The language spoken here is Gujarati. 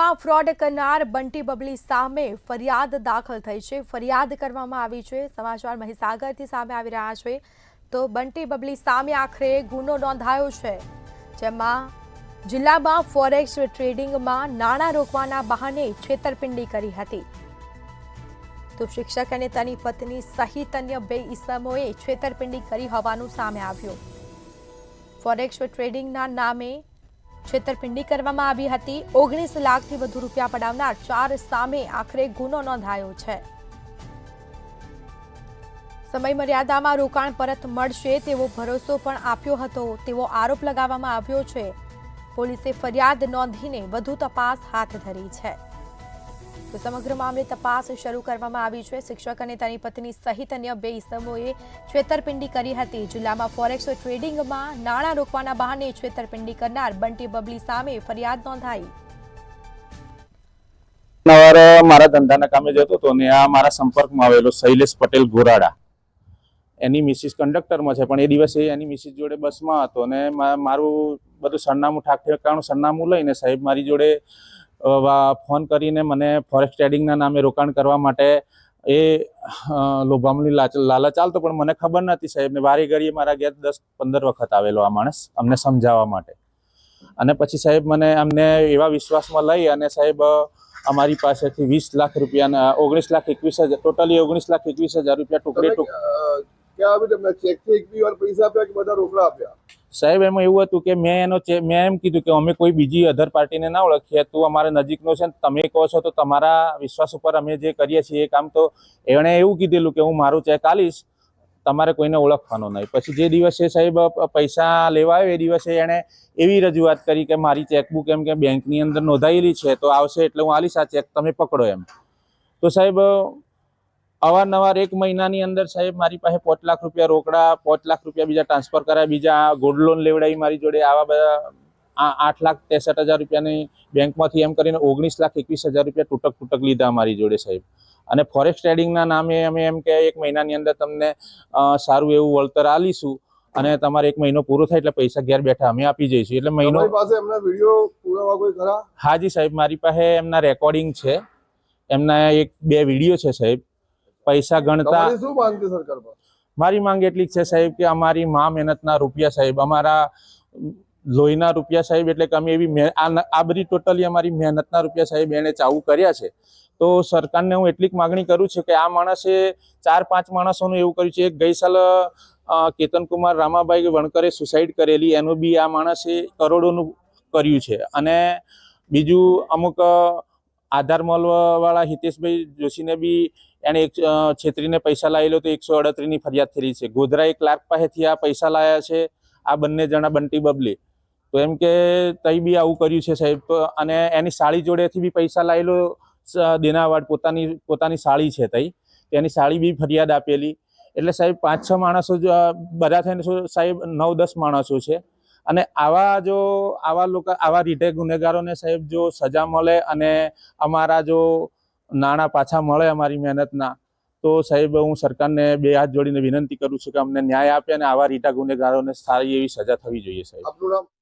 જિલ્લામાં ફ્રોડ કરનાર બંટી બબલી સામે ફરિયાદ દાખલ થઈ છે। ફરિયાદ કરવામાં આવી છે। સમાચાર મહીસાગરથી સામે આવી રહ્યા છે। તો બંટી બબલી સામે આખરે ગુનો નોંધાયો છે, જેમાં જિલ્લામાં ફોરેક્સ ટ્રેડિંગમાં નાણાં રોકવાના બહાને છેતરપિંડી કરી હતી। તો શિક્ષક અને તેની પત્ની સહિત અન્ય 2 ઈસમોએ છેતરપિંડી કરી હોવાનું સામે આવ્યું। ફોરેક્સ ટ્રેડિંગના નામે છેતરપિંડી કરવામાં આવી હતી। 19 લાખથી વધુ રૂપિયા પડાવનાર 4 સામે આખરે ગુનો નોંધાયો છે। સમય મર્યાદામાં રોકાણ પરત મળશે તેવો ભરોસો પણ આપ્યો હતો તેવો આરોપ લગાવવામાં આવ્યો છે। પોલીસે ફરિયાદ નોંધીને વધુ તપાસ હાથ ધરી છે। તો સમગ્ર મામલે તપાસ શરૂ કરવામાં આવી છે। શિક્ષક અને તેની પત્ની સહિત અન્ય 2 ઈસમોએ છેતરપિંડી કરી હતી। જિલ્લામાં ફોરેક્સ ટ્રેડિંગમાં નાણાં રોકવાના બહાને છેતરપિંડી કરનાર બંટી બબલી સામે ફરિયાદ નોંધાઈ। મારા ધંધાના કામે જતો હતો ને આ મારા સંપર્કમાં આવેલો શૈલેષ પટેલ ગોરાડા, એની મિસિસ કંડક્ટરમાં છે, પણ એ દિવસે એની મિસિસ જોડે બસમાં હતો ને મારું બધું સરનામું ઠેકાણું સરનામું લઈને સાહેબ મારી જોડે ફોન કરીને મને ફોરેક્સ ટ્રેડિંગના નામે રોકાણ કરવા માટે એ લોભામણી લાલચ ચાલતો, પણ મને ખબર નથી સાહેબ ને વારે ઘડીએ મારા ઘેર 10-15 વખત આવેલો આ માણસ અમને સમજાવવા માટે। અને પછી સાહેબ મને અમને એવા વિશ્વાસમાં લઈ અને સાહેબ અમારી પાસેથી 20 લાખ રૂપિયાના 19,21,000 ટોટલી 19,21,000 રૂપિયા ટુકડે સાહેબ એમાં એવું હતું કે મેં એમ કીધું કે અમે કોઈ બીજી અધર પાર્ટીને ના ઓળખીએ, તું અમારા નજીકનો છે, તમે કહો છો તો તમારા વિશ્વાસ ઉપર અમે જે કરીએ છીએ એ કામ, તો એણે એવું કીધેલું કે હું મારું ચેક આલીશ, તમારે કોઈને ઓળખવાનો નહીં। પછી જે દિવસે સાહેબ પૈસા લેવા આવ્યો એ દિવસે એણે એવી રજૂઆત કરી કે મારી ચેકબુક એમ કે બેંકની અંદર નોંધાયેલી છે, તો આવશે એટલે હું આલીશ, આ ચેક તમે પકડો એમ। તો સાહેબ અવારનવાર 1 મહિનાની અંદર સાહેબ મારી પાસે 5 લાખ રૂપિયા રોકડા, 5 લાખ રૂપિયા બીજા ટ્રાન્સફર કરાયા, બીજા ગોલ્ડ લોન લેવડાવી મારી જોડે, આવા બધા 8,63,000 રૂપિયાની બેંકમાંથી એમ કરીને 19,21,000 રૂપિયા તૂટક લીધા મારી જોડે સાહેબ। અને ફોરેક્સ ટ્રેડિંગના નામે અમે એમ કે 1 મહિનાની અંદર તમને સારું એવું વળતર આલીશું અને તમારે 1 મહિનો પૂરો થાય એટલે પૈસા ઘેર બેઠા અમે આપી જઈશું। એટલે મહિનો પાસે એમના વિડિયો પુરાવા કોઈ ખરા? હાજી સાહેબ, મારી પાસે એમના રેકોર્ડિંગ છે, એમના 1-2 વિડીયો છે સાહેબ। પૈસા ગણતા શું માંગ છે સરકાર પર? મારી માંગ એટલી જ છે સાહેબ કે અમારી મહેનતના રૂપિયા સાહેબ, અમારા લોહીના રૂપિયા સાહેબ, એટલે કે અમે એવી આ બધી ટોટલી અમારી મહેનતના રૂપિયા સાહેબ એને ચાવું કર્યા છે। તો સરકારને હું એટલી જ માગણી કરું છું કે આ માણસે 4-5 માણસોનું એવું કર્યું છે। એક ગઈ સાલ કેતનકુમાર રામાભાઈ વણકરે સુસાઇડ કરેલી, એનું બી આ માણસે કરોડોનું કર્યું છે। અને બીજું અમુક આધાર મળવાવાળા હિતેશભાઈ જોશીને બી એને છેતરીને પૈસા લાવેલો તો 138ની ફરિયાદ થઈ છે। ગોધરા ક્લાર્ક પાસેથી આ પૈસા લાયા છે આ બંને જણા બંટી બબલી, તો એમ કે તઈ બી આવું કર્યું છે સાહેબ। અને એની સાળી જોડેથી બી પૈસા લાવેલો દેનાવાડ, પોતાની સાળી છે તઈ, એની સાળી બી ફરિયાદ આપેલી। એટલે સાહેબ 5-6 માણસો બધા થઈને સાહેબ 9-10 માણસો છે। અને આવા રીતે ગુનેગારોને સાહેબ જો સજા મળે અને અમારા જો નાણાં પાછા મળે અમારી મહેનતના, તો સાહેબ હું સરકારને 2 હાથ જોડીને વિનંતી કરું છું કે અમને ન્યાય આપે અને આવા રીટા ગુનેગારોને સારી એવી સજા થવી જોઈએ સાહેબ। આપનું નામ?